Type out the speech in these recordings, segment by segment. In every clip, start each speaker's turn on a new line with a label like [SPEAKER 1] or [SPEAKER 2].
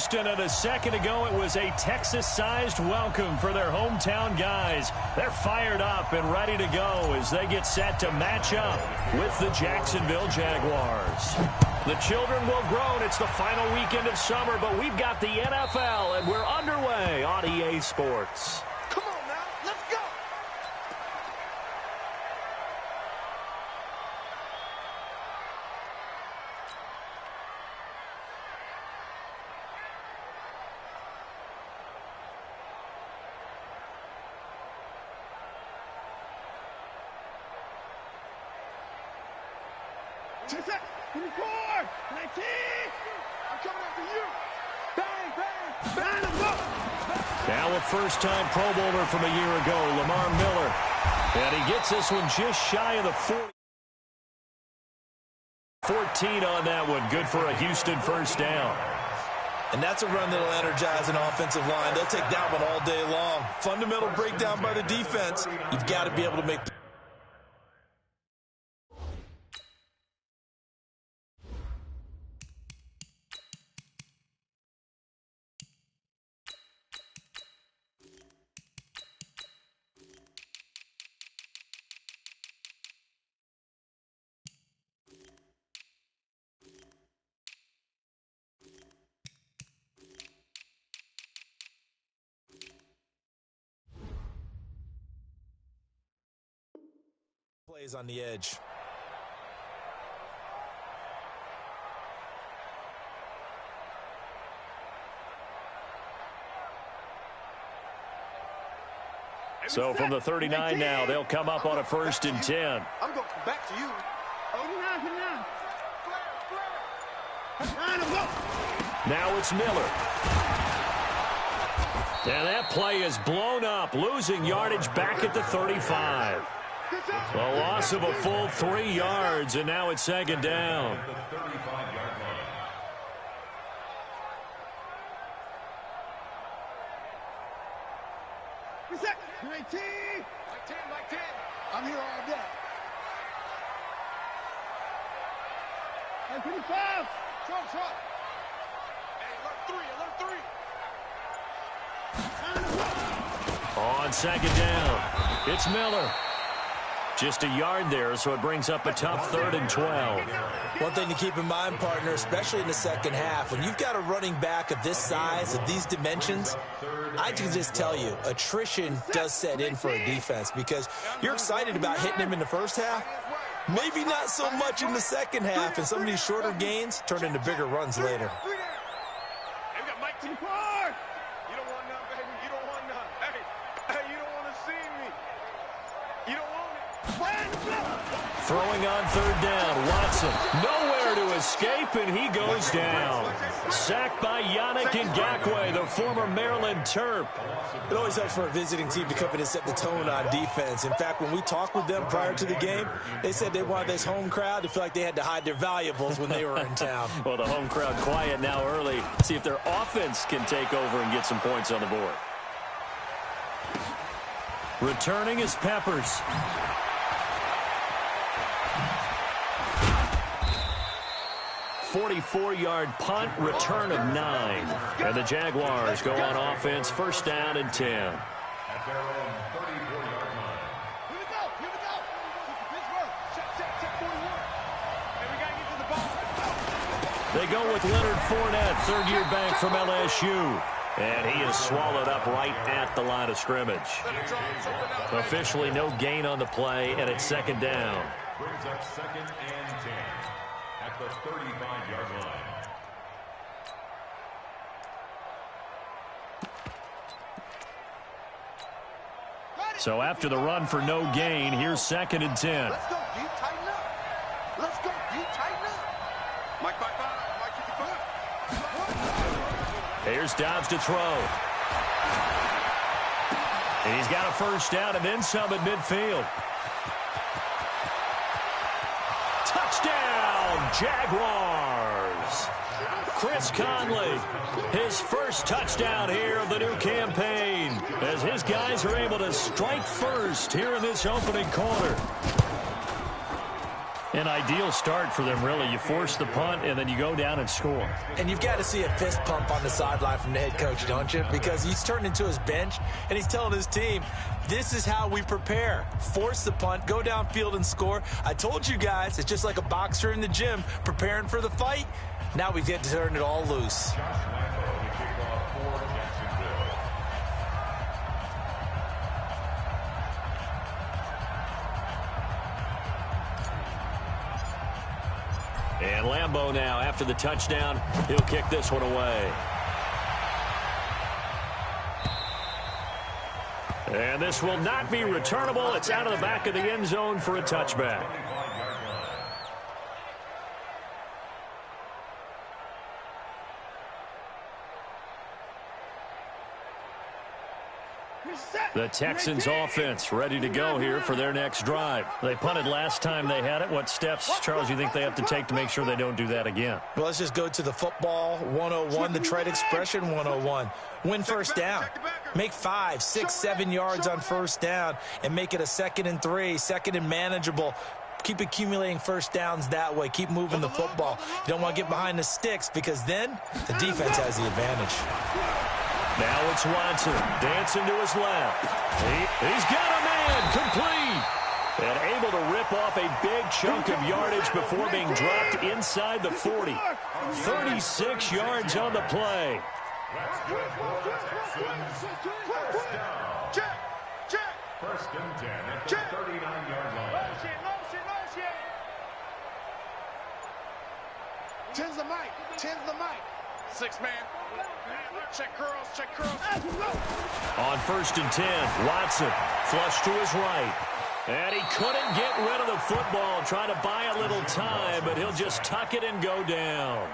[SPEAKER 1] Houston, and a second ago it was a Texas-sized welcome for their hometown guys. They're fired up and ready to go as they get set to match up with the Jacksonville Jaguars. The children will grow, and it's the final weekend of summer, but we've got the NFL, and we're underway on EA Sports.
[SPEAKER 2] Come on now, let's go! Check that! 24! 19! I'm coming after you! Bang, bang! Bang, let's go!
[SPEAKER 1] Now a first-time Pro Bowler from a year ago, Lamar Miller. And he gets this one just shy of the 14 on that one. Good for a Houston first down.
[SPEAKER 3] And that's a run that'll energize an offensive line. They'll take that one all day long. Fundamental breakdown by the defense. You've got to be able to make plays on the edge.
[SPEAKER 1] So from the 39 now, they'll come up on a 1st and 10.
[SPEAKER 2] I'm going back to you. 89.
[SPEAKER 1] Now it's Miller. And that play is blown up, losing yardage back at the 35. A loss of a full 3 yards, and now it's 2nd down.
[SPEAKER 2] Reset. 19. Like 10. I'm here all day. 25. Truck. Hey, alert 3.
[SPEAKER 1] On 2nd down, it's Miller. Just a yard there, so it brings up a tough 3rd and 12.
[SPEAKER 3] One thing to keep in mind, partner, especially in the second half, when you've got a running back of this size, of these dimensions, I can just tell you, attrition does set in for a defense because you're excited about hitting him in the first half, maybe not so much in the second half, and some of these shorter gains turn into bigger runs later.
[SPEAKER 2] Hey, we got Mike T. You don't want none, baby. You don't want none. Hey, you don't want to see me. You don't want it.
[SPEAKER 1] Throwing on 3rd down, Watson. Nowhere to escape, and he goes down. Sacked by Yannick Ngakoue, the former Maryland Terp.
[SPEAKER 3] It always helps for a visiting team to come in and set the tone on defense. In fact, when we talked with them prior to the game, they said they wanted this home crowd to feel like they had to hide their valuables when they were in town.
[SPEAKER 1] Well, the home crowd quiet now early. See if their offense can take over and get some points on the board. Returning is Peppers. .44-yard punt, return of 9. And the Jaguars go on offense, 1st down and 10.
[SPEAKER 2] Here we go. Check 41. Hey, we got to get to the ball.
[SPEAKER 1] They go with Leonard Fournette, 3rd-year back from LSU. And he is swallowed up right at the line of scrimmage. Officially no gain on the play, and it's 2nd down.
[SPEAKER 4] Brings up 2nd and 10 at the 35-yard line.
[SPEAKER 1] So after the run for no gain, here's 2nd and 10.
[SPEAKER 2] Let's go, D. Tighten up. Let's go, D. Tighten up. Mike 55.
[SPEAKER 1] Here's Dobbs to throw. And he's got a 1st down and then some at midfield. Touchdown, Jaguars. Chris Conley, his first touchdown here of the new campaign, as his guys are able to strike first here in this opening quarter. An ideal start for them, really. You force the punt, and then you go down and score.
[SPEAKER 3] And you've got to see a fist pump on the sideline from the head coach, don't you? Because he's turned into his bench, and he's telling his team, this is how we prepare. Force the punt, go downfield and score. I told you guys, it's just like a boxer in the gym preparing for the fight. Now we get to turn it all loose.
[SPEAKER 1] And Lambeau now, after the touchdown, he'll kick this one away. And this will not be returnable. It's out of the back of the end zone for a touchback. The Texans offense ready to go here for their next drive. They punted last time they had it. What steps, Charles, you think they have to take to make sure they don't do that again?
[SPEAKER 3] Well, let's just go to the football 101, the trade expression 101. Win first down. Make 5, 6, 7 yards on first down and make it a 2nd and 3, 2nd and manageable. Keep accumulating first downs that way. Keep moving the football. You don't want to get behind the sticks because then the defense has the advantage.
[SPEAKER 1] Now it's Watson dancing to his left. He's got a man complete. And able to rip off a big chunk of yardage before being dropped inside the 40. 36 yards on the play.
[SPEAKER 2] Check, check.
[SPEAKER 4] First and 10 at the 39-yard line.
[SPEAKER 2] Motion. Tens the mic. 6 man. Check curls.
[SPEAKER 1] On first and 10, Watson flush to his right. And he couldn't get rid of the football, trying to buy a little time, but he'll just tuck it and go down.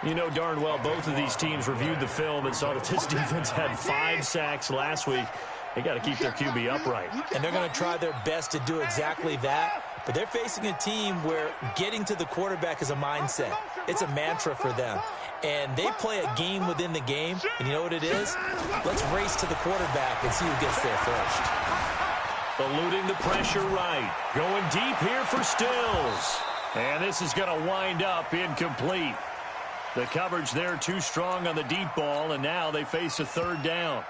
[SPEAKER 1] You know darn well both of these teams reviewed the film and saw that this defense had 5 sacks last week. They got to keep their QB upright.
[SPEAKER 3] And they're going to try their best to do exactly that. But they're facing a team where getting to the quarterback is a mindset. It's a mantra for them. And they play a game within the game. And you know what it is? Let's race to the quarterback and see who gets there first.
[SPEAKER 1] Eluding the pressure right. Going deep here for Stills. And this is going to wind up incomplete. The coverage there too strong on the deep ball, and now they face a 3rd down.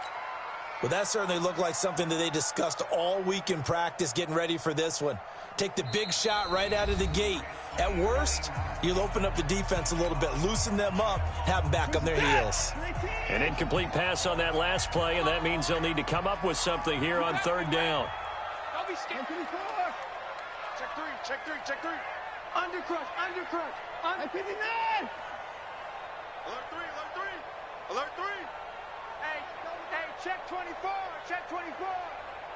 [SPEAKER 3] Well, that certainly looked like something that they discussed all week in practice getting ready for this one. Take the big shot right out of the gate. At worst, you'll open up the defense a little bit, loosen them up, have them back on their heels.
[SPEAKER 1] An incomplete pass on that last play, and that means they'll need to come up with something here on 3rd down.
[SPEAKER 2] Don't be scared. Check three. Undercrush. 59. Alert 3. Hey, check 24.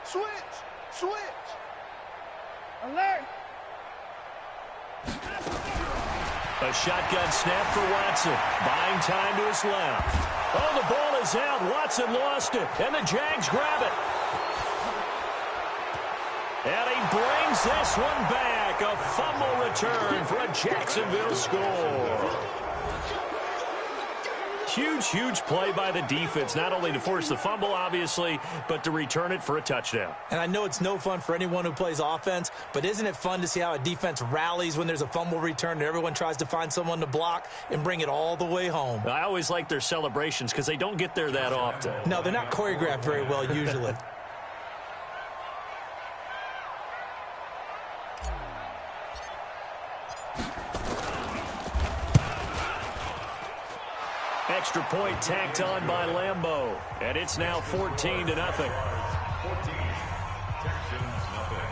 [SPEAKER 2] Switch. Alert.
[SPEAKER 1] A shotgun snap for Watson. Buying time to his left. Oh, the ball is out. Watson lost it, and the Jags grab it. And he brings this one back. A fumble return for a Jacksonville score. Huge play by the defense, not only to force the fumble, obviously, but to return it for a touchdown.
[SPEAKER 3] And I know it's no fun for anyone who plays offense, but isn't it fun to see how a defense rallies when there's a fumble return and everyone tries to find someone to block and bring it all the way home?
[SPEAKER 1] I always like their celebrations because they don't get there that often.
[SPEAKER 3] No, they're not choreographed very well usually.
[SPEAKER 1] Extra point tacked on by Lambeau, and it's now 14-0.
[SPEAKER 4] 14, Texans nothing.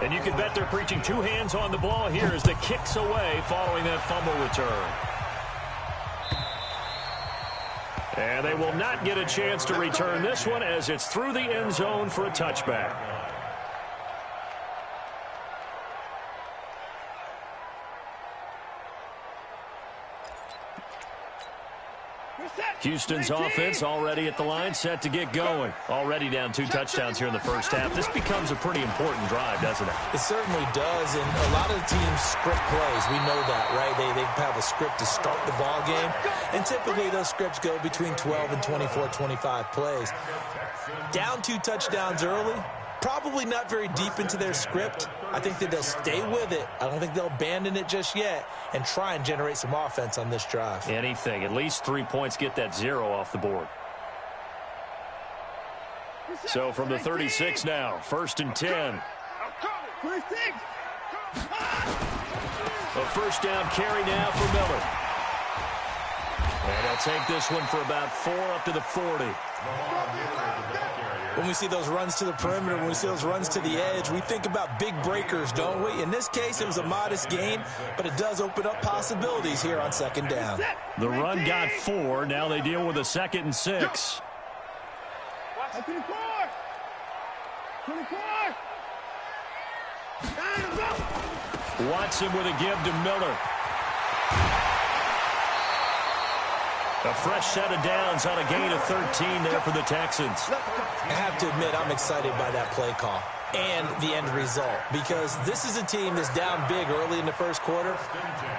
[SPEAKER 1] And you can bet they're preaching 2 hands on the ball here as the kick's away following that fumble return. And they will not get a chance to return this one as it's through the end zone for a touchback. Houston's offense already at the line, set to get going. Already down 2 touchdowns here in the first half. This becomes a pretty important drive, doesn't it?
[SPEAKER 3] It certainly does, and a lot of the teams script plays. We know that, right? They have a script to start the ball game, and typically those scripts go between 12 and 24, 25 plays. Down 2 touchdowns early, probably not very deep into their script. I think that they'll stay with it. I don't think they'll abandon it just yet and try and generate some offense on this drive.
[SPEAKER 1] Anything. At least 3 points, get that 0 off the board. So from the 36 now, 1st and 10. A first down carry now for Miller. And he'll take this one for about 4 up to the 40.
[SPEAKER 3] When we see those runs to the perimeter, when we see those runs to the edge, we think about big breakers, don't we? In this case, it was a modest gain, but it does open up possibilities here on 2nd down.
[SPEAKER 1] The run got 4. Now they deal with a 2nd and 6.
[SPEAKER 2] 24.
[SPEAKER 1] Watson with a give to Miller. A fresh set of downs on a gain of 13 there for the Texans.
[SPEAKER 3] I have to admit, I'm excited by that play call and the end result, because this is a team that's down big early in the first quarter,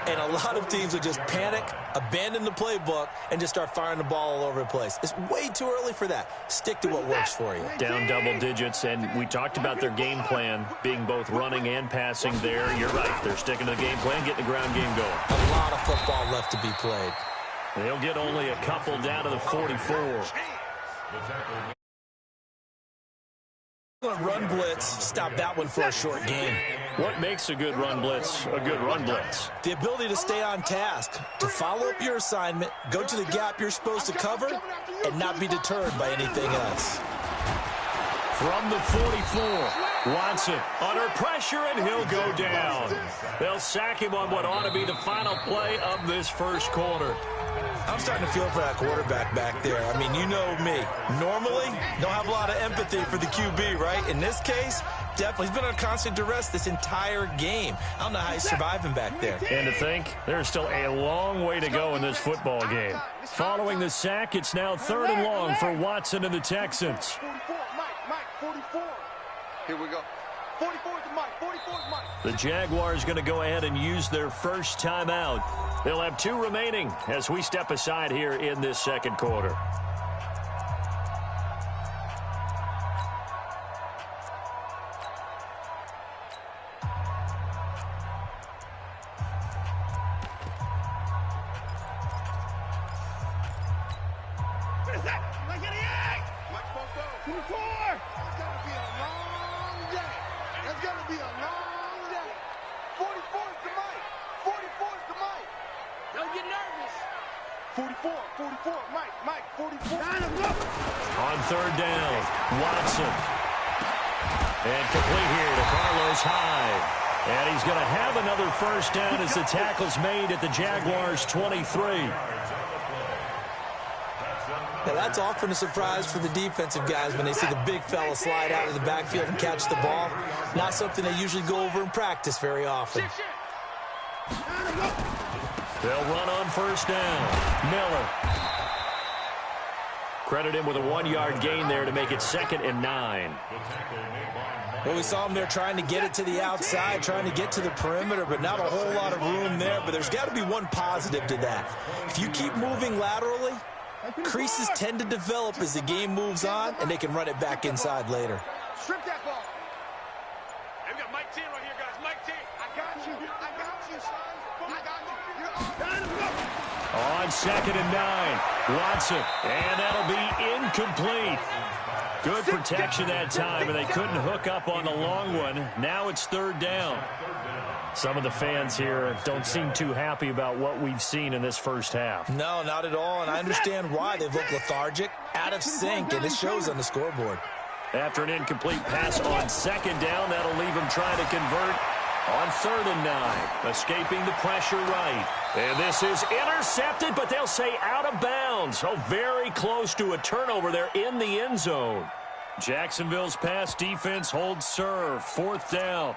[SPEAKER 3] and a lot of teams will just panic, abandon the playbook, and just start firing the ball all over the place. It's way too early for that. Stick to what works for you.
[SPEAKER 1] Down double digits, and we talked about their game plan being both running and passing there. You're right. They're sticking to the game plan, getting the ground game going.
[SPEAKER 3] A lot of football left to be played.
[SPEAKER 1] They'll get only a couple down to the 44.
[SPEAKER 3] Run blitz, stop that one for a short gain.
[SPEAKER 1] What makes a good run blitz a good run blitz?
[SPEAKER 3] The ability to stay on task, to follow up your assignment, go to the gap you're supposed to cover, and not be deterred by anything else.
[SPEAKER 1] From the 44, Watson under pressure, and he'll go down. They'll sack him on what ought to be the final play of this first quarter.
[SPEAKER 3] I'm starting to feel for that quarterback back there. I mean, you know me. Normally, don't have a lot of empathy for the QB, right? In this case, definitely. He's been on constant duress this entire game. I don't know how he's surviving back there.
[SPEAKER 1] And to think, there's still a long way to go in this football game. Following the sack, it's now 3rd and long for Watson and the Texans.
[SPEAKER 2] 44, Mike, 44. Here we go. 44 is Mike, 44 is Mike.
[SPEAKER 1] The Jaguars going to go ahead and use their first timeout. They'll have 2 remaining as we step aside here in this second quarter. On 3rd down, Watson. And complete here to Carlos Hyde. And he's going to have another first down as the tackle's made at the Jaguars' 23.
[SPEAKER 3] Now, that's often a surprise for the defensive guys when they see the big fella slide out of the backfield and catch the ball. Not something they usually go over in practice very often.
[SPEAKER 1] They'll run on first down. Miller. Credit him with a 1-yard gain there to make it 2nd and 9.
[SPEAKER 3] Well, we saw him there trying to get it to the outside, trying to get to the perimeter, but not a whole lot of room there. But there's got to be one positive to that. If you keep moving laterally, creases tend to develop as the game moves on, and they can run it back inside later.
[SPEAKER 2] Strip that ball. Hey, we got Mike 10 right here, guys. Mike 10. I got you. I got you, son. I got you.
[SPEAKER 1] On 2nd and 9, Watson. And that'll be incomplete. Good protection that time, and they couldn't hook up on the long one. Now it's 3rd down. Some of the fans here don't seem too happy about what we've seen in this first half.
[SPEAKER 3] No, not at all, and I understand why. They've looked lethargic, out of sync, and it shows on the scoreboard.
[SPEAKER 1] After an incomplete pass on 2nd down, that'll leave them trying to convert on 3rd and 9. Escaping the pressure right. And this is intercepted, but they'll say out of bounds. Oh, very close to a turnover there in the end zone. Jacksonville's pass defense holds serve. 4th down.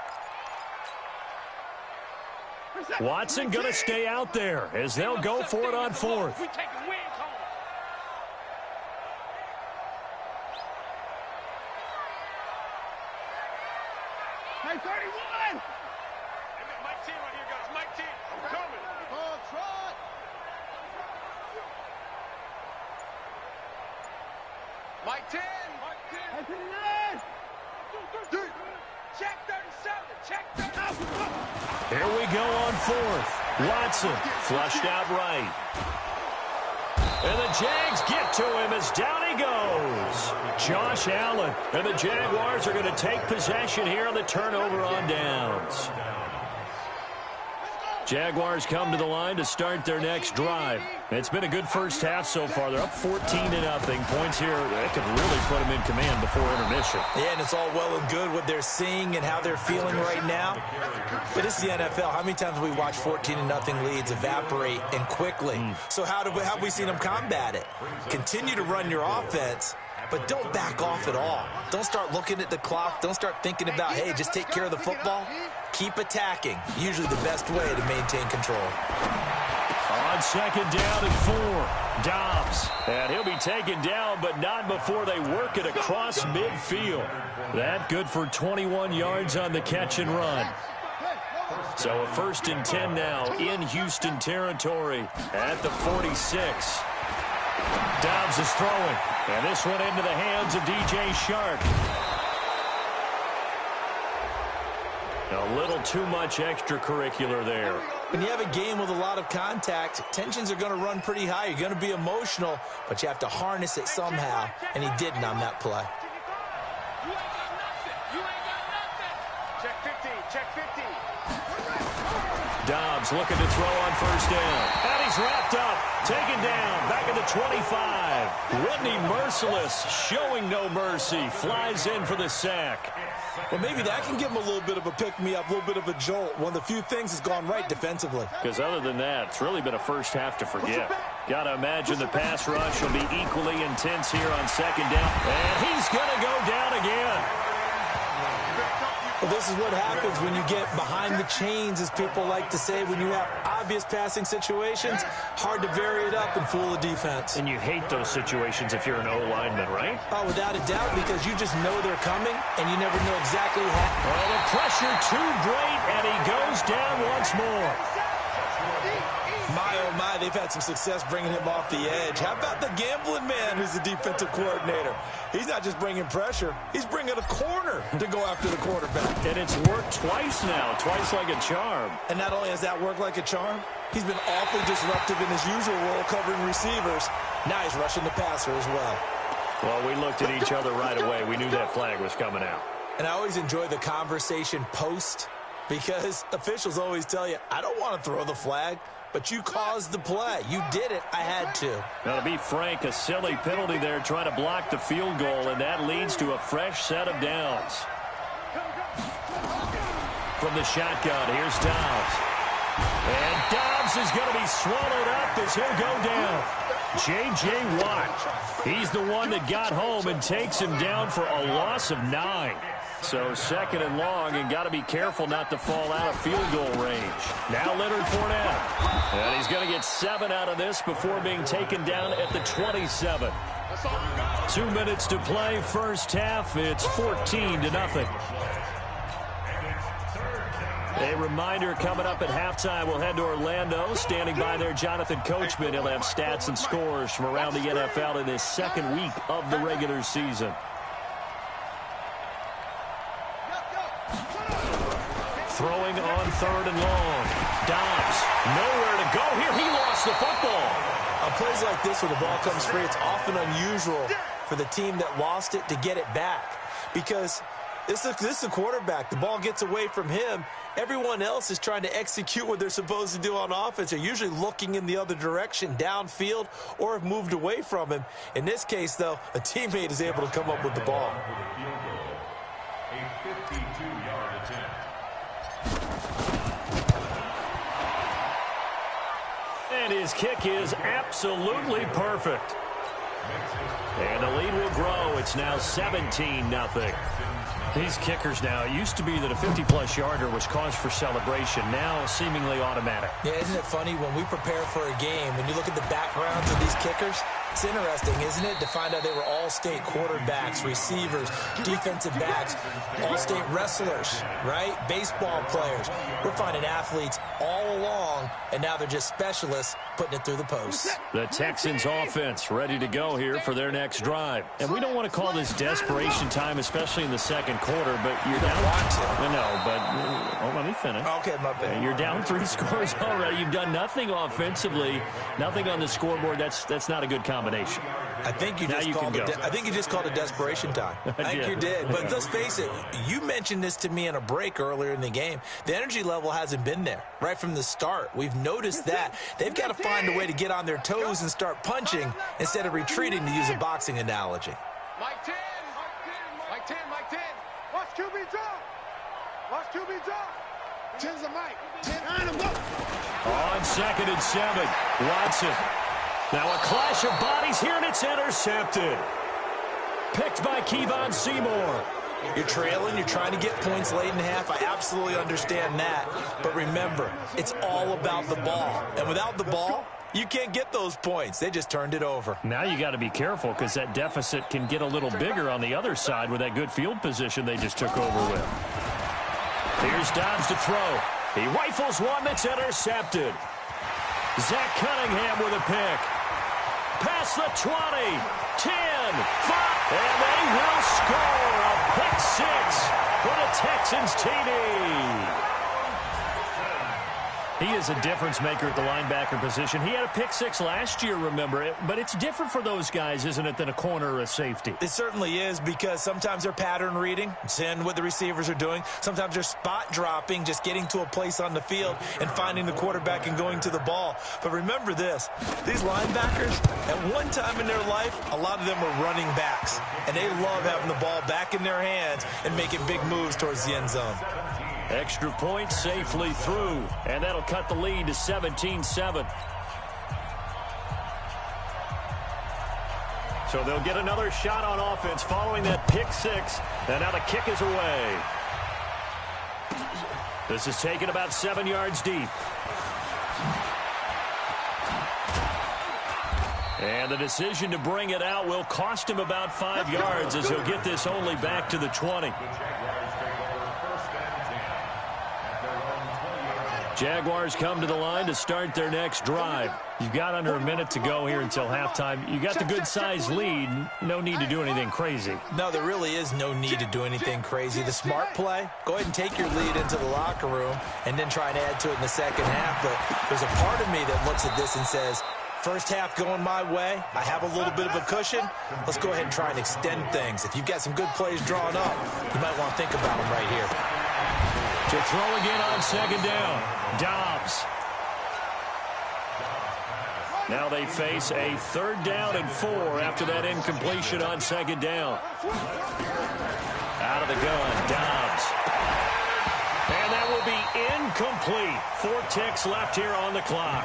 [SPEAKER 1] Watson going to stay out there as they'll go for it on 4th.
[SPEAKER 2] Mike 10. Check 37. Check 37.
[SPEAKER 1] Here we go on fourth. Watson flushed out right. And the Jags get to him as down he goes. Josh Allen. And the Jaguars are going to take possession here on the turnover on downs. Jaguars come to the line to start their next drive. It's been a good first half so far. They're up 14-0. Points here that could really put them in command before intermission.
[SPEAKER 3] Yeah, and it's all well and good what they're seeing and how they're feeling right now. But it's the NFL. How many times have we watched 14-0 leads evaporate and quickly? So how have we seen them combat it? Continue to run your offense, but don't back off at all. Don't start looking at the clock. Don't start thinking about, hey, just take care of the football. Keep attacking. Usually the best way to maintain control.
[SPEAKER 1] On second down and 4, Dobbs. And he'll be taken down, but not before they work it across midfield. That good for 21 yards on the catch and run. So a 1st and 10 now in Houston territory at the 46. Dobbs is throwing. And this one into the hands of DJ Shark. A little too much extracurricular there.
[SPEAKER 3] When you have a game with a lot of contact, tensions are going to run pretty high. You're going to be emotional, but you have to harness it somehow, and he didn't on that play.
[SPEAKER 2] Check 15. Check 15.
[SPEAKER 1] Dobbs looking to throw on 1st down. And he's wrapped up. Taken down. Back at the 25. Whitney Merciless showing no mercy. Flies in for the sack.
[SPEAKER 3] Well, maybe that can give him a little bit of a pick-me-up, a little bit of a jolt. One of the few things that's gone right defensively.
[SPEAKER 1] Because other than that, it's really been a first half to forget. Got to imagine the pass rush will be equally intense here on 2nd down. And he's going to go down again.
[SPEAKER 3] Well, this is what happens when you get behind the chains, as people like to say. When you have obvious passing situations, hard to vary it up and fool the defense.
[SPEAKER 1] And you hate those situations if you're an O-lineman, right?
[SPEAKER 3] Oh, without a doubt, because you just know they're coming, and you never know exactly how.
[SPEAKER 1] Oh, the pressure too great, and he goes down once more.
[SPEAKER 3] My, oh my, they've had some success bringing him off the edge. How about the gambling man who's the defensive coordinator? He's not just bringing pressure, he's bringing a corner to go after the quarterback.
[SPEAKER 1] And it's worked twice now, twice like a charm.
[SPEAKER 3] And not only has that worked like a charm, he's been awfully disruptive in his usual role covering receivers. Now he's rushing the passer as well.
[SPEAKER 1] Well, we looked at each other right away. We knew that flag was coming out.
[SPEAKER 3] And I always enjoy the conversation post, because officials always tell you, I don't want to throw the flag. But you caused the play. You did it. I had to.
[SPEAKER 1] Now, to be frank, a silly penalty there trying to block the field goal, and that leads to a fresh set of downs. From the shotgun, here's Dobbs. And Dobbs is going to be swallowed up as he'll go down. J.J. Watt, he's the one that got home and takes him down for a loss of 9. So 2nd and long, and got to be careful not to fall out of field goal range. Now Leonard Fournette. And he's going to get 7 out of this before being taken down at the 27. 2 minutes to play, first half. It's 14-0. A reminder coming up at halftime, we'll head to Orlando. Standing by there, Jonathan Coachman. He'll have stats and scores from around the NFL in this 2nd week of the regular season. Throwing on 3rd and long. Dobbs, nowhere to go here. He lost the football.
[SPEAKER 3] On plays like this where the ball comes free, it's often unusual for the team that lost it to get it back. Because this is a quarterback. The ball gets away from him. Everyone else is trying to execute what they're supposed to do on offense. They're usually looking in the other direction, downfield, or have moved away from him. In this case, though, a teammate is able to come up with the ball.
[SPEAKER 4] A 52-yard attempt.
[SPEAKER 1] And his kick is absolutely perfect. And the lead will grow. It's now 17-0. These kickers now, it used to be that a 50-plus yarder was cause for celebration. Now seemingly automatic.
[SPEAKER 3] Yeah, isn't it funny when we prepare for a game, when you look at the backgrounds of these kickers, It's interesting, isn't it, to find out they were all-state quarterbacks, receivers, defensive backs, all-state wrestlers, right? Baseball players. We're finding athletes all along, and now they're just specialists putting it through the posts.
[SPEAKER 1] The Texans offense ready to go here for their next drive. And we don't want to call this desperation time, especially in the second quarter, but you're down. No, but let me finish.
[SPEAKER 3] Okay, my bad.
[SPEAKER 1] You're down 3 scores already. You've done nothing offensively, nothing on the scoreboard. That's not a good combination.
[SPEAKER 3] I think you just called it desperation time. I think you did. But let's face it, you mentioned this to me in a break earlier in the game. The energy level hasn't been there right from the start. We've noticed that. They've got to find a way to get on their toes and start punching instead of retreating, to use a boxing analogy.
[SPEAKER 2] Mike 10. Mike 10. Mike 10. Watch QB drop. Watch QB drop. 10's a Mike. 10 on him, go.
[SPEAKER 1] On 2nd and 7, Watson. Now a clash of bodies here, and it's intercepted. Picked by Kevon Seymour.
[SPEAKER 3] You're trailing, you're trying to get points late in half. I absolutely understand that. But remember, it's all about the ball. And without the ball, you can't get those points. They just turned it over.
[SPEAKER 1] Now you got to be careful, because that deficit can get a little bigger on the other side with that good field position they just took over with. Here's Dobbs to throw. He rifles one that's intercepted. Zach Cunningham with a pick. Past the 20, 10, 5, and they will score a pick 6 for the Texans TD. He is a difference maker at the linebacker position. He had a pick 6 last year, remember it, but it's different for those guys, isn't it, than a corner or a safety?
[SPEAKER 3] It certainly is, because sometimes they're pattern reading, seeing what the receivers are doing. Sometimes they're spot dropping, just getting to a place on the field and finding the quarterback and going to the ball. But remember this, these linebackers, at one time in their life, a lot of them were running backs, and they love having the ball back in their hands and making big moves towards the end zone.
[SPEAKER 1] Extra point safely through, and that'll cut the lead to 17-7. So they'll get another shot on offense following that pick 6, and now the kick is away. This is taken about 7 yards deep. And the decision to bring it out will cost him about 5 yards, as he'll get this only back to the 20. Jaguars come to the line to start their next drive. You've got under a minute to go here until halftime. You got the good-sized lead. No need to do anything crazy.
[SPEAKER 3] No, there really is no need to do anything crazy. The smart play, go ahead and take your lead into the locker room and then try and add to it in the second half. But there's a part of me that looks at this and says, first half going my way, I have a little bit of a cushion. Let's go ahead and try and extend things. If you've got some good plays drawn up, you might want to think about them right here.
[SPEAKER 1] To throw again on 2nd down, Dobbs. Now they face a 3rd down and 4 after that incompletion on 2nd down. Out of the gun, Dobbs. And that will be incomplete. 4 ticks left here on the clock.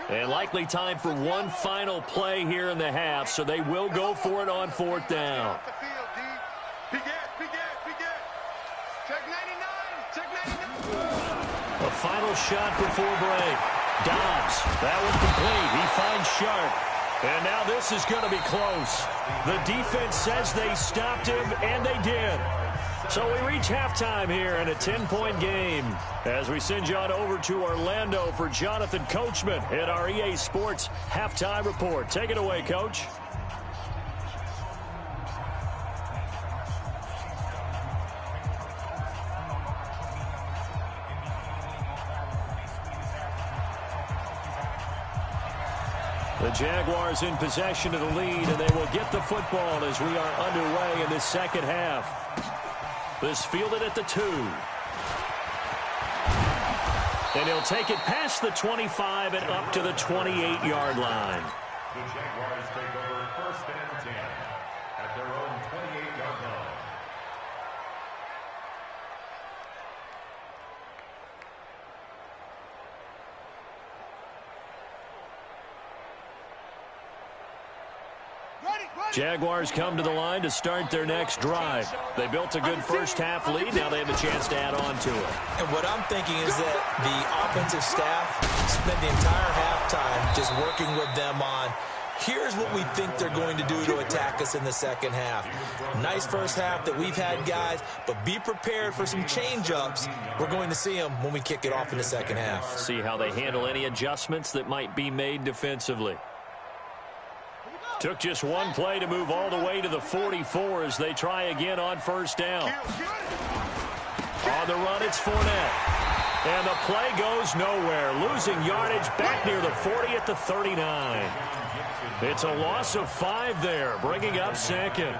[SPEAKER 1] And likely time for one final play here in the half, so they will go for it on 4th down. A final shot before break. Dobbs, that one complete. He finds Sharp. And now this is going to be close. The defense says they stopped him, and they did. So we reach halftime here in a 10-point game as we send you on over to Orlando for Jonathan Coachman at our EA Sports Halftime Report. Take it away, Coach. The Jaguars in possession of the lead, and they will get the football as we are underway in this second half. This fielded at the 2. And he'll take it past the 25 and up to the 28-yard line.
[SPEAKER 4] The Jaguars take over 1st and 10 at their own 28-yard line.
[SPEAKER 1] Jaguars come to the line to start their next drive. They built a good first-half lead. Now they have a chance to add on to it.
[SPEAKER 3] And what I'm thinking is that the offensive staff spent the entire halftime just working with them on, here's what we think they're going to do to attack us in the second half. Nice first half that we've had, guys, but be prepared for some change-ups. We're going to see them when we kick it off in the second half.
[SPEAKER 1] See how they handle any adjustments that might be made defensively. Took just one play to move all the way to the 44 as they try again on first down. On the run, it's Fournette. And the play goes nowhere. Losing yardage back near the 40 at the 39. It's a loss of 5 there, bringing up second.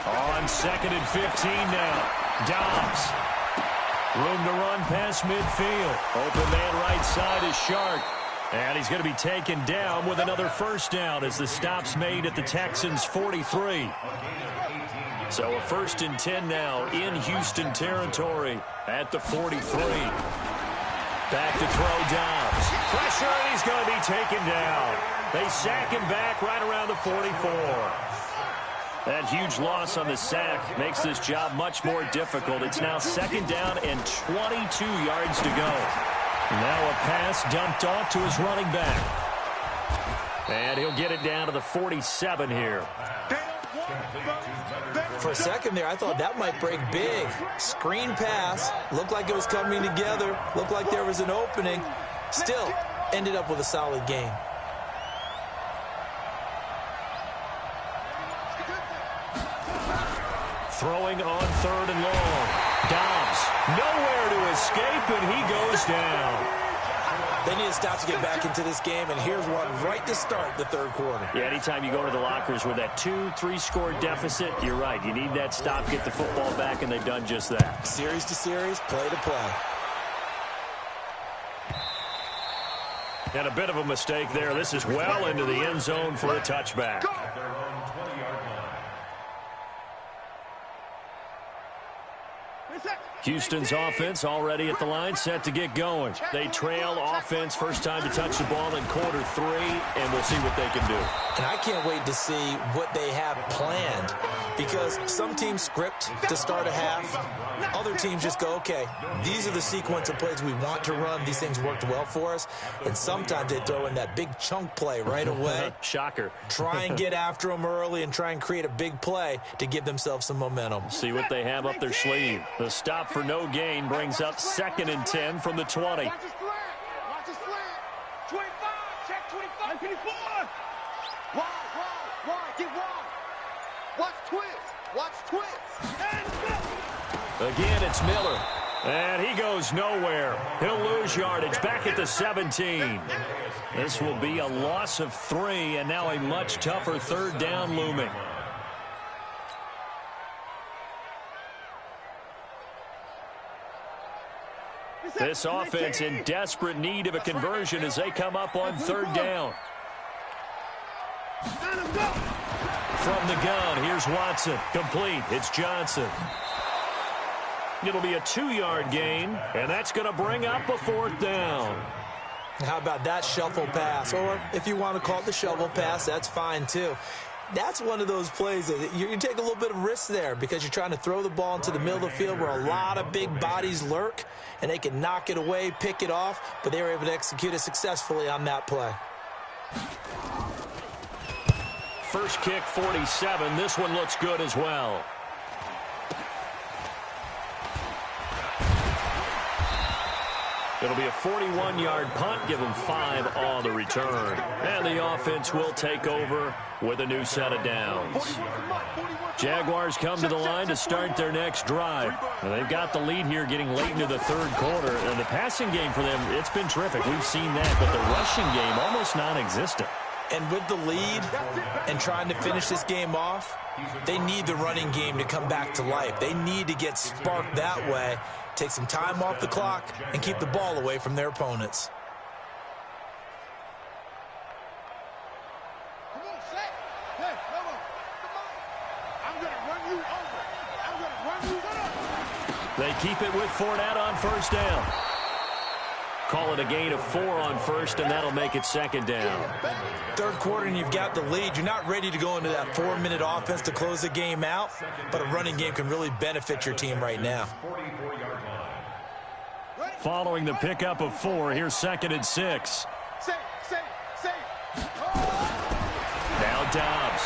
[SPEAKER 1] On second and 15 now. Dobbs. Room to run past midfield. Open man right side is Shark. And he's going to be taken down with another first down as the stop's made at the Texans' 43. So a 1st and 10 now in Houston territory at the 43. Back to throw Dobbs. Pressure, and he's going to be taken down. They sack him back right around the 44. That huge loss on the sack makes this job much more difficult. It's now 2nd down and 22 yards to go. Now a pass dumped off to his running back. And he'll get it down to the 47 here.
[SPEAKER 3] For a second there, I thought that might break big. Screen pass. Looked like it was coming together. Looked like there was an opening. Still, ended up with a solid game.
[SPEAKER 1] Throwing on 3rd and long. Dobbs, nowhere to escape, and he goes down.
[SPEAKER 3] They need to stop to get back into this game, and here's one right to start the 3rd quarter.
[SPEAKER 1] Yeah, anytime you go to the lockers with that 2-3 score deficit, you're right. You need that stop, get the football back, and they've done just that.
[SPEAKER 3] Series to series, play to play.
[SPEAKER 1] And a bit of a mistake there. This is well into the end zone for a touchback. Houston's offense already at the line, set to get going. They trail offense, first time to touch the ball in quarter 3, and we'll see what they can do.
[SPEAKER 3] And I can't wait to see what they have planned, because some teams script to start a half. Other teams just go, okay, these are the sequence of plays we want to run. These things worked well for us. And sometimes they throw in that big chunk play right away.
[SPEAKER 1] Shocker.
[SPEAKER 3] Try and get after them early and try and create a big play to give themselves some momentum.
[SPEAKER 1] See what they have up their sleeve. The stop for no gain brings up 2nd and 10 from the 20.
[SPEAKER 2] Watch his slant. Watch his slant. 25. Check 25. 24. Wide. Get wide. Watch twist. Watch twist. And
[SPEAKER 1] again, it's Miller. And he goes nowhere. He'll lose yardage back at the 17. This will be a loss of 3, and now a much tougher 3rd down looming. This offense in desperate need of a conversion as they come up on 3rd down. From the gun, here's Watson. Complete. It's Johnson. It'll be a 2-yard gain, and that's going to bring up a 4th down.
[SPEAKER 3] How about that shuffle pass? Or if you want to call it the shovel pass, that's fine too. That's one of those plays that you take a little bit of risk there because you're trying to throw the ball into the middle of the field where a lot of big bodies lurk, and they can knock it away, pick it off, but they were able to execute it successfully on that play.
[SPEAKER 1] First kick, 47. This one looks good as well. It'll be a 41-yard punt, give them 5 on the return. And the offense will take over with a new set of downs. Jaguars come to the line to start their next drive. And they've got the lead here getting late into the 3rd quarter. And the passing game for them, it's been terrific. We've seen that, but the rushing game almost non-existent.
[SPEAKER 3] And with the lead and trying to finish this game off, they need the running game to come back to life. They need to get sparked that way, take some time off the clock, and keep the ball away from their opponents.
[SPEAKER 2] Come on, Shaq. Hey, come on. I'm going to run you over. I'm going to run you over.
[SPEAKER 1] They keep it with Fournette on first down. Call it a gain of 4 on first, and that'll make it second down.
[SPEAKER 3] Third quarter, and you've got the lead. You're not ready to go into that 4-minute offense to close the game out, but a running game can really benefit your team right now.
[SPEAKER 1] Following the pickup of 4, here's 2nd and 6. Now Dobbs.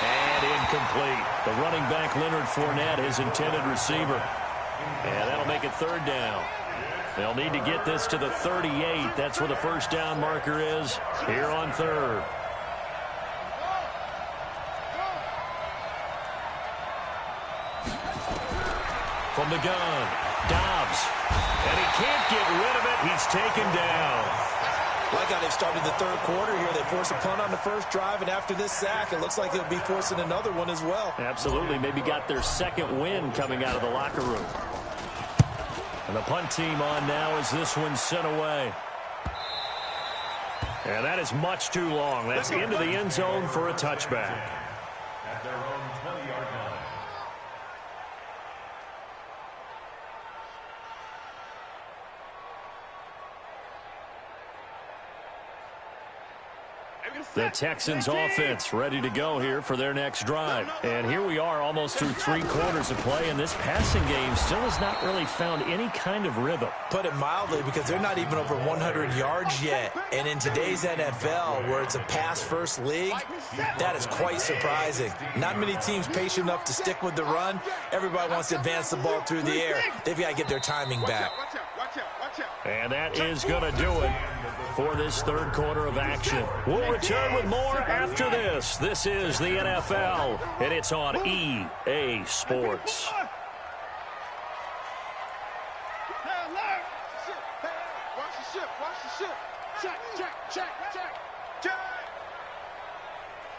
[SPEAKER 1] And incomplete. The running back, Leonard Fournette, his intended receiver. And that'll make it 3rd down. They'll need to get this to the 38. That's where the first down marker is here on 3rd. From the gun, Dobbs. And he can't get rid of it. He's taken down.
[SPEAKER 3] Like how they've started the third quarter here. They forced a punt on the first drive, and after this sack, it looks like they'll be forcing another one as well.
[SPEAKER 1] Absolutely. Maybe got their second win coming out of the locker room. And the punt team on now as this one's sent away. And that is much too long. That's into the end zone for a touchback.
[SPEAKER 4] At their own 20-yard line.
[SPEAKER 1] The Texans offense ready to go here for their next drive. And here we are almost through 3 quarters of play, and this passing game still has not really found any kind of rhythm.
[SPEAKER 3] Put it mildly, because they're not even over 100 yards yet. And in today's NFL, where it's a pass-first league, that is quite surprising. Not many teams patient enough to stick with the run. Everybody wants to advance the ball through the air. They've got to get their timing back.
[SPEAKER 1] And that is going to do it for this third quarter of action. We'll return with more after this. This is the NFL, and it's on EA Sports.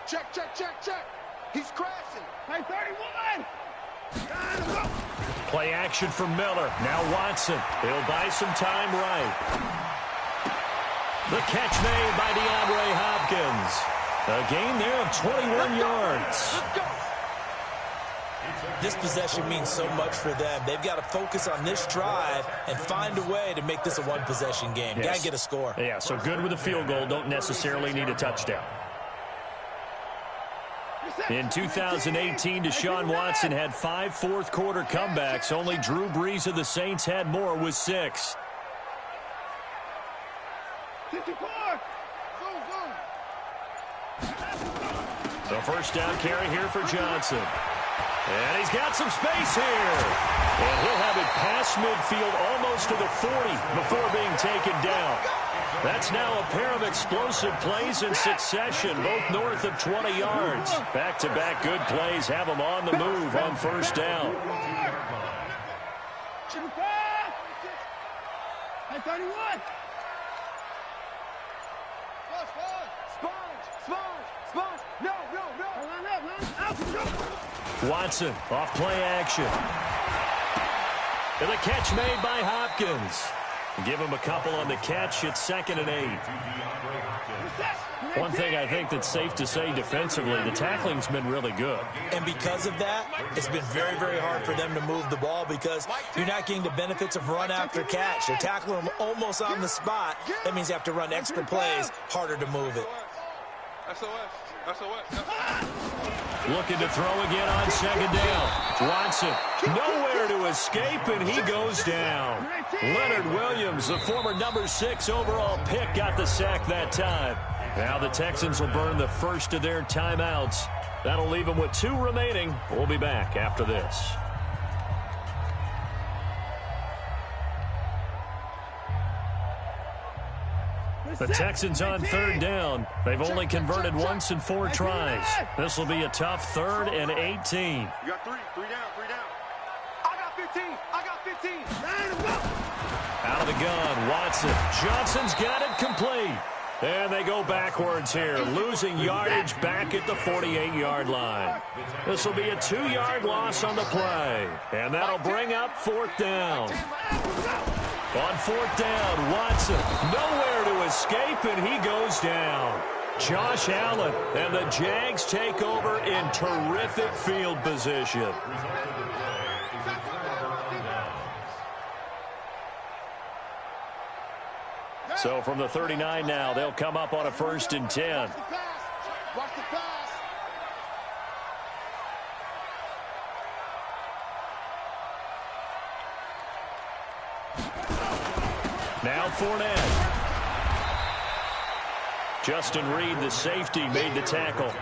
[SPEAKER 2] Check. He's crashing. Hey, 31.
[SPEAKER 1] Play action from Miller. Now Watson. He'll buy some time right. The catch made by DeAndre Hopkins. A gain there of 21 yards.
[SPEAKER 3] This possession means so much for them. They've got to focus on this drive and find a way to make this a one-possession game.
[SPEAKER 1] Yes.
[SPEAKER 3] Got to get a score.
[SPEAKER 1] Yeah, so good with a field goal. Don't necessarily need a touchdown. In 2018, Deshaun Watson had 5 fourth-quarter comebacks. Only Drew Brees of the Saints had more with 6. The first down carry here for Johnson. And he's got some space here. And he'll have it past midfield almost to the 40 before being taken down. That's now a pair of explosive plays in succession, both north of 20 yards. Back-to-back good plays have them on the move on first down.
[SPEAKER 2] Hey, 31. Sponge. No.
[SPEAKER 1] Watson off play action. And the catch made by Hopkins. Give him a couple on the catch. It's 2nd and 8. One thing I think that's safe to say defensively, the tackling's been really good.
[SPEAKER 3] And because of that, it's been very, very hard for them to move the ball because you're not getting the benefits of run after catch. They're tackling them almost on the spot. That means you have to run extra plays, harder to move it.
[SPEAKER 1] Looking to throw again on 2nd down. Watson, nowhere to escape, and he goes down. Leonard Williams, the former number 6 overall pick, got the sack that time. Now the Texans will burn the first of their timeouts. That'll leave them with 2 remaining. We'll be back after this. The Texans on 3rd down. They've only converted once in 4 tries. This will be a tough 3rd and 18.
[SPEAKER 2] You got 3 down. I got 15.
[SPEAKER 1] Out of the gun, Watson. Johnson's got it complete. And they go backwards here, losing yardage back at the 48-yard line. This will be a 2-yard loss on the play. And that'll bring up 4th down. On 4th down, Watson nowhere to escape, and he goes down. Josh Allen and the Jags take over in terrific field position. So from the 39 now, they'll come up on a 1st and 10.
[SPEAKER 2] Watch the pass.
[SPEAKER 1] Now Fournette. Justin Reed, the safety, made the tackle.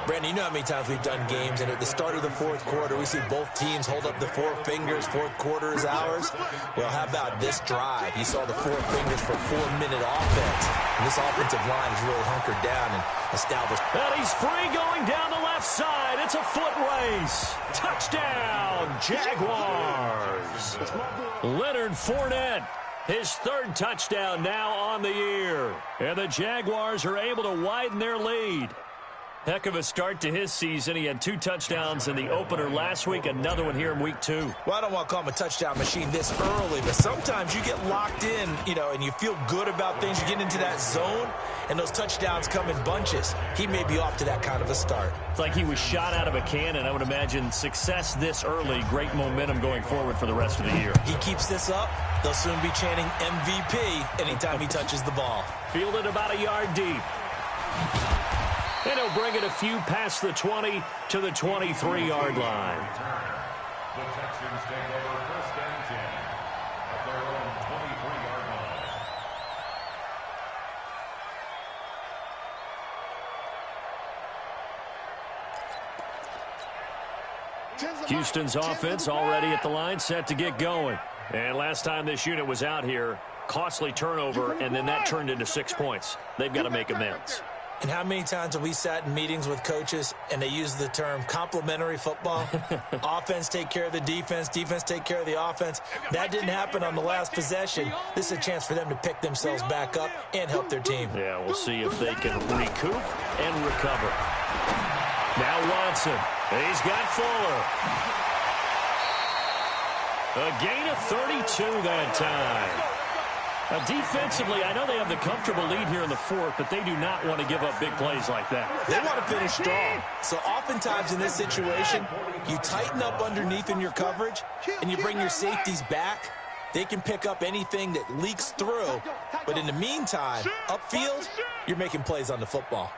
[SPEAKER 3] Brandon, you know how many times we've done games, and at the start of the 4th quarter, we see both teams hold up the 4 fingers, 4th quarter is ours. Well, how about this drive? You saw the 4 fingers for 4-minute offense. And this offensive line is really hunkered down and established.
[SPEAKER 1] And he's free going down the left side. It's a foot race. Touchdown, Jaguars. Leonard Fournette, his 3rd touchdown now on the year. And the Jaguars are able to widen their lead. Heck of a start to his season. He had 2 touchdowns in the opener last week, another one here in week 2.
[SPEAKER 3] Well, I don't want to call him a touchdown machine this early, but sometimes you get locked in, and you feel good about things. You get into that zone, and those touchdowns come in bunches. He may be off to that kind of a start.
[SPEAKER 1] It's like he was shot out of a cannon. I would imagine success this early, great momentum going forward for the rest of the year.
[SPEAKER 3] He keeps this up, they'll soon be chanting MVP anytime he touches the ball.
[SPEAKER 1] Fielded about a yard deep. And he'll bring it a few past the 20 to the 23-yard line.
[SPEAKER 4] The Texans take over 1st and 10 at their own 23-yard line.
[SPEAKER 1] Houston's offense already at the line, set to get going. And last time this unit was out here, costly turnover, and then that turned into 6 points. They've got to make amends.
[SPEAKER 3] And how many times have we sat in meetings with coaches and they use the term complementary football? Offense take care of the defense, defense take care of the offense. That didn't happen on the last possession. This is a chance for them to pick themselves back up and help their team.
[SPEAKER 1] Yeah, we'll see if they can recoup and recover. Now Watson. He's got Fuller. A gain of 32 that time. Defensively, I know they have the comfortable lead here in the 4th, but they do not want to give up big plays like that.
[SPEAKER 3] They want to finish strong. So oftentimes in this situation, you tighten up underneath in your coverage, and you bring your safeties back. They can pick up anything that leaks through. But in the meantime, upfield, you're making plays on the football.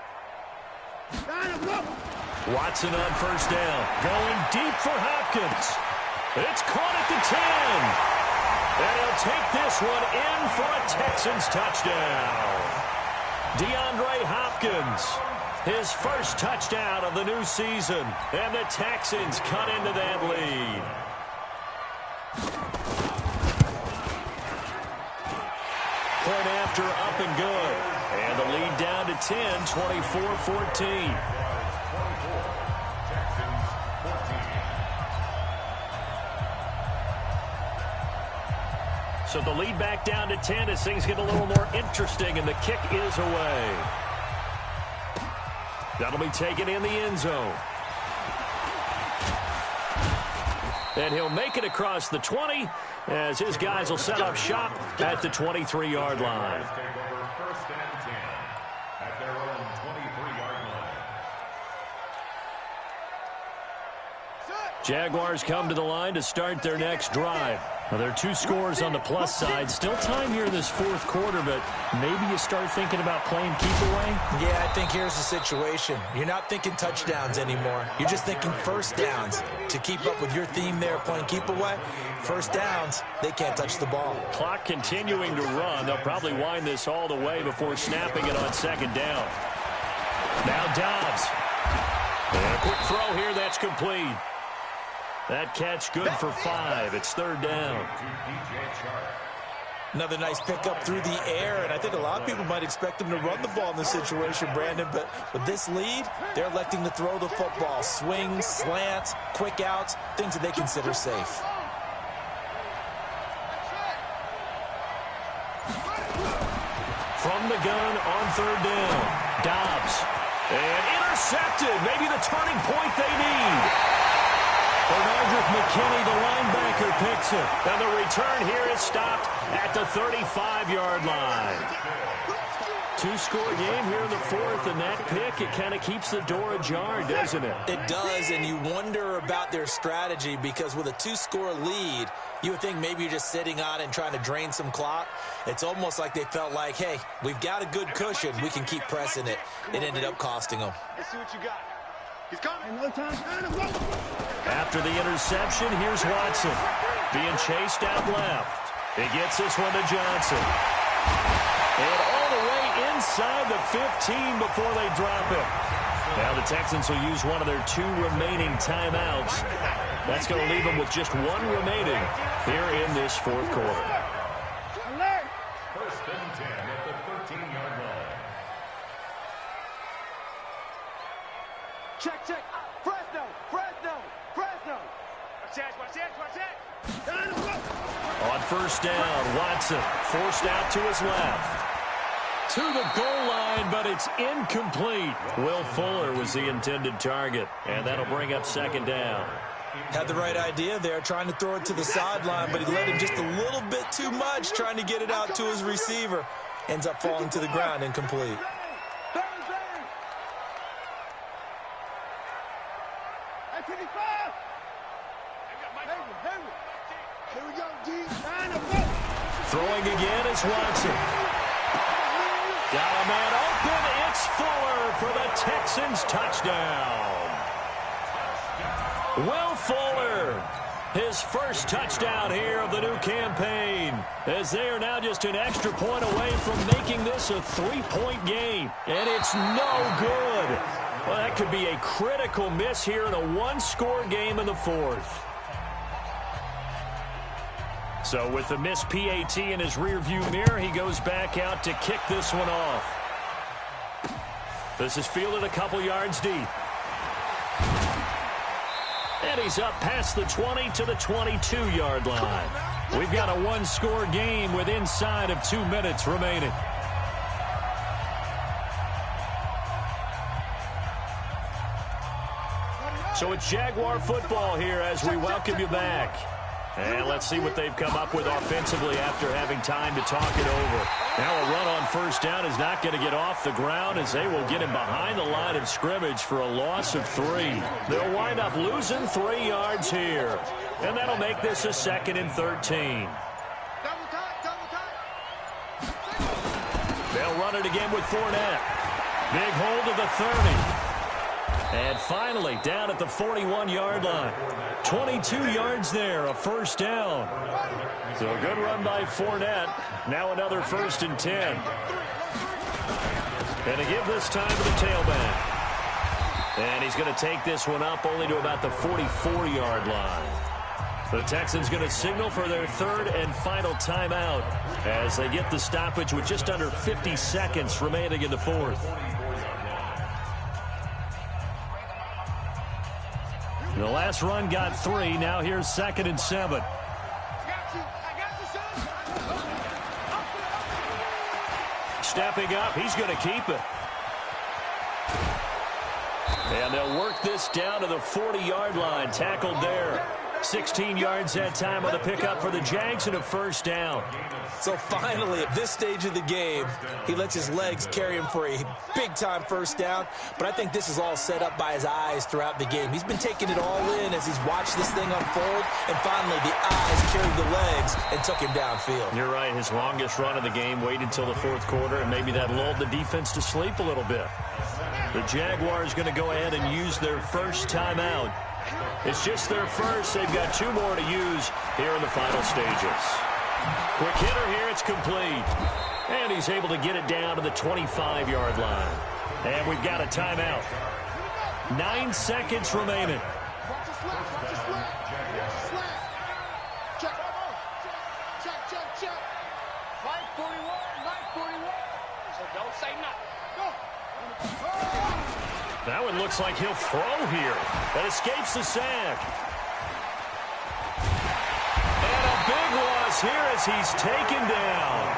[SPEAKER 1] Watson on 1st down. Going deep for Hopkins. It's caught at the 10. And he'll take this one in for a Texans touchdown. DeAndre Hopkins, his 1st touchdown of the new season. And the Texans cut into that lead. Point after up and good. And the lead down to 10, 24-14. So the lead back down to 10 as things get a little more interesting, and the kick is away. That'll be taken in the end zone. And he'll make it across the 20 as his guys will set up shop at the 23-yard line. Jaguars come to the line to start their next drive. Now, there are 2 scores on the plus side. Still time here in this 4th quarter, but maybe you start thinking about playing keep away?
[SPEAKER 3] Yeah, I think here's the situation. You're not thinking touchdowns anymore. You're just thinking 1st downs. To keep up with your theme there, playing keep away, 1st downs, they can't touch the ball.
[SPEAKER 1] Clock continuing to run. They'll probably wind this all the way before snapping it on 2nd down. Now Dobbs. And a quick throw here, that's complete. That catch good for 5. It's 3rd down.
[SPEAKER 3] Another nice pickup through the air, and I think a lot of people might expect them to run the ball in this situation, Brandon, but with this lead, they're electing to throw the football. Swings, slants, quick outs, things that they consider safe.
[SPEAKER 1] from the gun on third down. Dobbs. And intercepted. Maybe the turning point they need. Bernardrick McKinney, the linebacker, picks it. And the return here is stopped at the 35-yard line. Two-score game here in the fourth, and that pick, it kind of keeps the door ajar, doesn't it?
[SPEAKER 3] It does, and you wonder about their strategy because with a two-score lead, you would think maybe you're just sitting on it and trying to drain some clock. It's almost like they felt like, hey, we've got a good cushion. We can keep pressing it. It ended up costing them.
[SPEAKER 2] Let's see what you got. He's coming.
[SPEAKER 1] After the interception, here's Watson. Being chased out left. He gets this one to Johnson. And all the way inside the 15 before they drop it. Now the Texans will use one of their 2 remaining timeouts. That's going to leave them with just 1 remaining here in this fourth quarter.
[SPEAKER 4] First and 10 at the 13-yard line.
[SPEAKER 2] Check. Fresno. Watch that.
[SPEAKER 1] On first down, Watson forced out to his left. To the goal line, but it's incomplete. Will Fuller was the intended target, and that'll bring up second down.
[SPEAKER 3] Had the right idea there, trying to throw it to the sideline, but he let him just a little bit too much, trying to get it out to his receiver. Ends up falling to the ground, incomplete.
[SPEAKER 1] Throwing again is Watson. Got a man open. It's Fuller for the Texans touchdown. Will Fuller, his first touchdown here of the new campaign, as they are now just an extra point away from making this a 3-point game. And it's no good. Well, that could be a critical miss here in a 1-score game in the fourth. So with the missed PAT in his rearview mirror, he goes back out to kick this one off. This is fielded a couple yards deep. And he's up past the 20 to the 22-yard line. We've got a 1-score game with inside of 2 minutes remaining. So it's Jaguar football here as we welcome you back. And let's see what they've come up with offensively after having time to talk it over. Now a run on first down is not going to get off the ground as they will get him behind the line of scrimmage for a loss of 3. They'll wind up losing 3 yards here. And that'll make this a 2nd and 13. They'll run it again with Fournette. Big hold of the 30. And finally, down at the 41-yard line. 22 yards there, a first down. So a good run by Fournette. Now another 1st and 10. And to give this time to the tailback. And he's going to take this one up only to about the 44-yard line. The Texans going to signal for their 3rd and final timeout as they get the stoppage with just under 50 seconds remaining in the fourth. The last run got 3. Now here's 2nd and 7. Stepping up, he's going to keep it. And they'll work this down to the 40-yard line. Tackled there. 16 yards that time on the pickup for the Jags and a first down.
[SPEAKER 3] So finally, at this stage of the game, he lets his legs carry him for a big-time first down. But I think this is all set up by his eyes throughout the game. He's been taking it all in as he's watched this thing unfold. And finally, the eyes carried the legs and took him downfield.
[SPEAKER 1] You're right. His longest run of the game waited until the fourth quarter, and maybe that lulled the defense to sleep a little bit. The Jaguars going to go ahead and use their first timeout. It's just their first. They've got 2 more to use here in the final stages. Quick hitter here. It's complete. And he's able to get it down to the 25-yard line. And we've got a timeout. 9 seconds remaining. That one looks like he'll throw here. That escapes the sack. And a big loss here as he's taken down.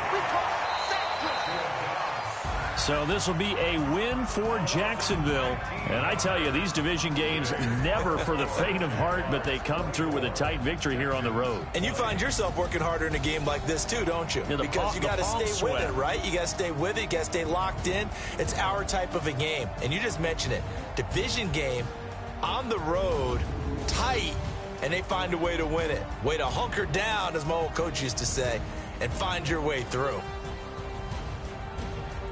[SPEAKER 1] So this will be a win for Jacksonville. And I tell you, these division games never for the faint of heart, but they come through with a tight victory here on the road.
[SPEAKER 3] And you find yourself working harder in a game like this too, don't you? Because you got to stay with it, right? You got to stay with it. You got to stay locked in. It's our type of a game. And you just mentioned it. Division game on the road, tight, and they find a way to win it. Way to hunker down, as my old coach used to say, and find your way through.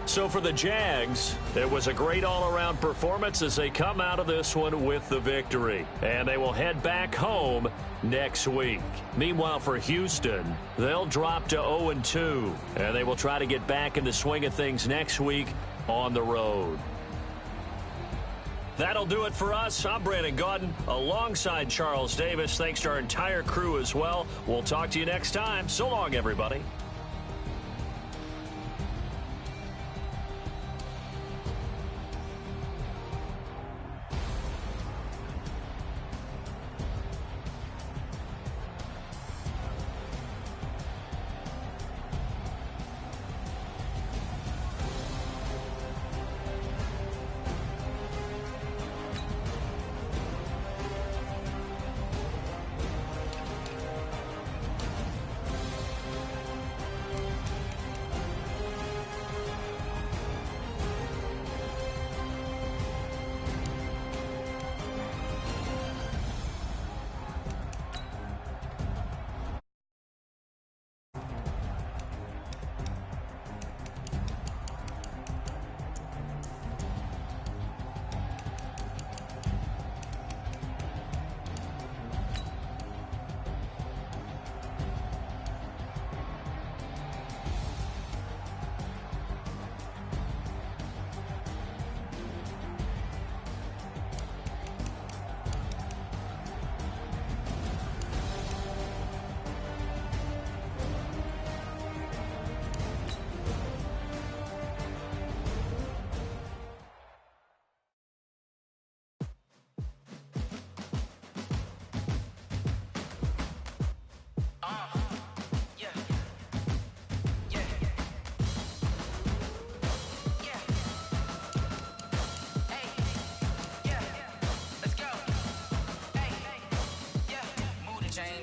[SPEAKER 1] So for the Jags, it was a great all-around performance as they come out of this one with the victory. And they will head back home next week. Meanwhile, for Houston, they'll drop to 0-2. And they will try to get back in the swing of things next week on the road. That'll do it for us. I'm Brandon Gaudin alongside Charles Davis. Thanks to our entire crew as well. We'll talk to you next time. So long, everybody.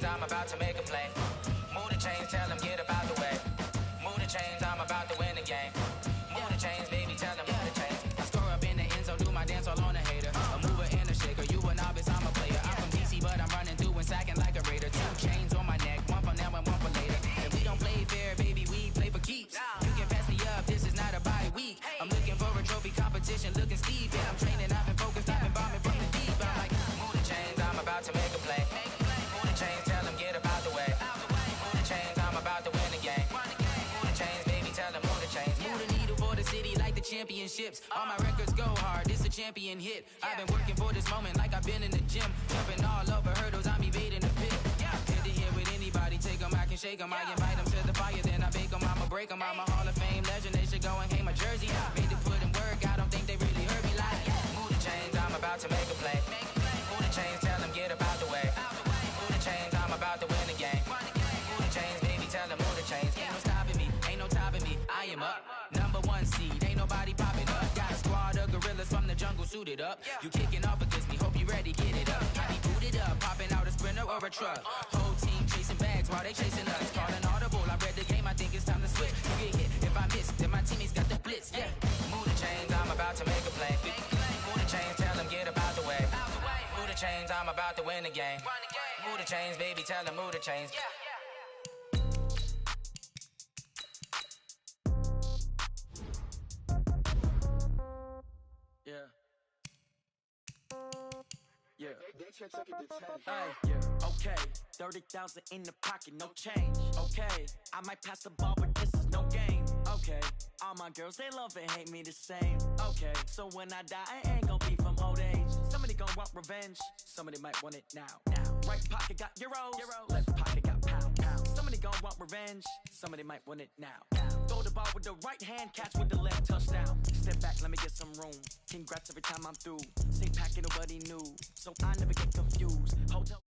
[SPEAKER 5] I'm about to make a play. Move the chains, tell them get up out the way. Move the chains, I'm about to win the game. Move the chains, baby, tell them move the chains. I score up in the end zone, do my dance all on a hater. A mover and a shaker, you a novice, I'm a player. I'm from DC, but I'm running through and sacking like a raider. 2 chains on my neck, one for now and one for later. And we don't play fair, baby, we play for keeps. You can pass me up, this is not a bye week. I'm looking for a trophy competition, looking steep. And I'm training, I've been focused, I've been bombing from the deep. I'm like, move the chains, I'm about to make a play. Move the chains, tell them get up out the way. Move the chains, I'm about to win the game. Move the chains, baby, tell them move the chains. Move the needle for the city like the championships. All my records go hard, this a champion hit. I've been working for this moment like I've been in the gym. Jumping all over hurdles, I'm evading the pit. Hit to here with anybody, take them, I can shake them. I invite them to the fire, then I bake them, I'ma break them. I'm a Hall of Fame legend, they should go and hang my jersey. Made to put in work, I don't think they really heard me like. Move the chains, I'm about to make a play. Move the chains, tell them get up out the way. Move the chains, I'm about to win the game. Move the chains, baby, tell them move the chains. Ain't no stopping me, ain't no topping me. I am up, #1 seed, ain't nobody popping up. Got a squad of gorillas from the jungle suited up. You kicking off against me, hope you ready, get it up. I be booted up, popping out a sprinter or a truck. Whole team chasing bags while they chasing us. Calling audible, I read the game, I think it's time to switch. You get hit, if I miss, then my teammates got the blitz. Yeah, move the chains, I'm about to make a play. Move the chains, tell them get up out the way. Move the chains, I'm about to win the game. Move the chains, baby, tell them move the chains.
[SPEAKER 6] Okay, 30,000 in the pocket, no change. Okay, I might pass the ball, but this is no game. Okay, all my girls, they love and hate me the same. Okay, so when I die, I ain't gonna be from old age. Somebody gonna want revenge, somebody might want it now. Right pocket got euros, left pocket got pound. Somebody gonna want revenge, somebody might want it now. Throw the ball with the right hand, catch with the left, touchdown. Step back, let me get some room. Congrats every time I'm through. Same packet, nobody knew, so I never get confused. Hotel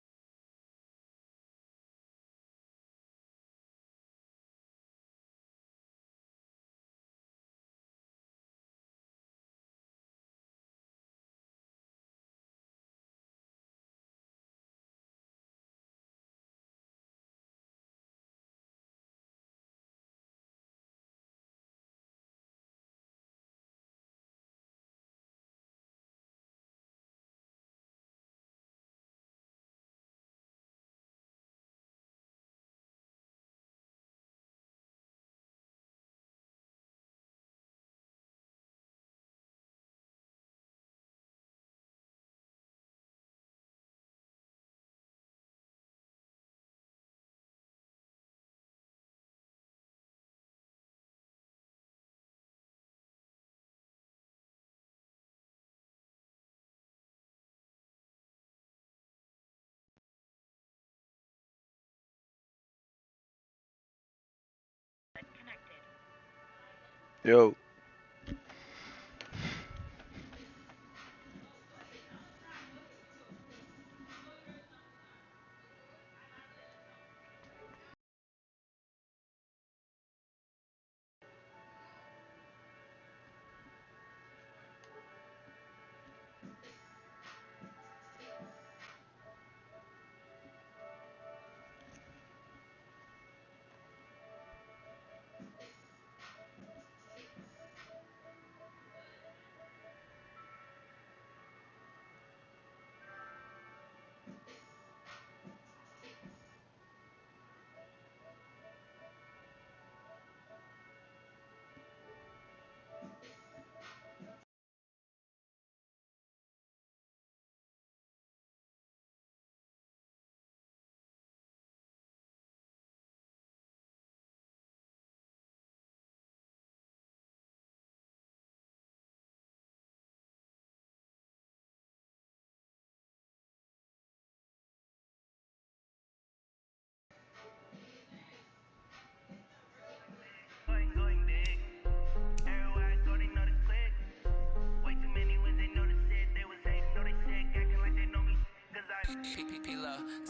[SPEAKER 7] Yo.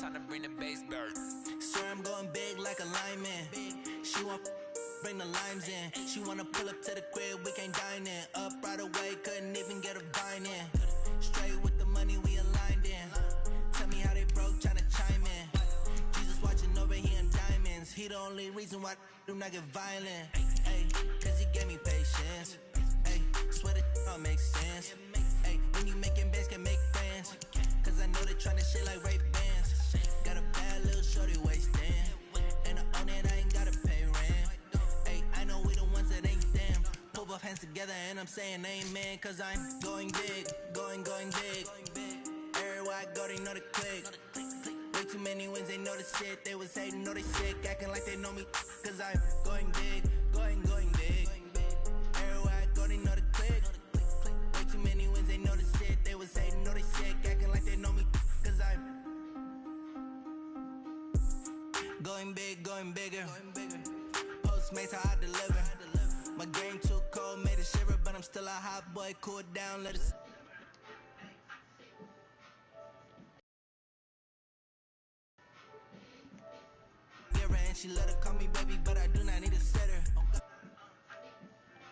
[SPEAKER 5] Time to bring the bass bird.
[SPEAKER 6] Swear I'm going big like a lineman. She want bring the limes in. She wanna pull up to the crib, we can't dine in. Up right away, couldn't even get a vine in. Straight with the money we aligned in. Tell me how they broke, tryna chime in. Jesus watching over here in diamonds. He the only reason why I do not get violent. Ay, cause he gave me patience. Ay, swear that all makes sense. Ay, when you making bands can make friends. Cause I know they tryna shit like Ray Bans. Got a bad little shorty wasting. And I own it, I ain't gotta pay rent. Ay, I know we the ones that ain't them. Pull both hands together and I'm saying amen. Cause I'm going big, going big. Everywhere I go, they know the click. Way too many wins, they know the shit. They was hating, know they sick, acting like they know me. Cause I'm going big, going big. Everywhere I go, they know the click. Way too many wins, they know the shit. They was hating, know they sick, acting like they know me. Cause I'm going big, going bigger. Postmates how I deliver. My game too cold, made it shiver, but I'm still a hot boy. Cool down, let us. And she let her call me baby, but I do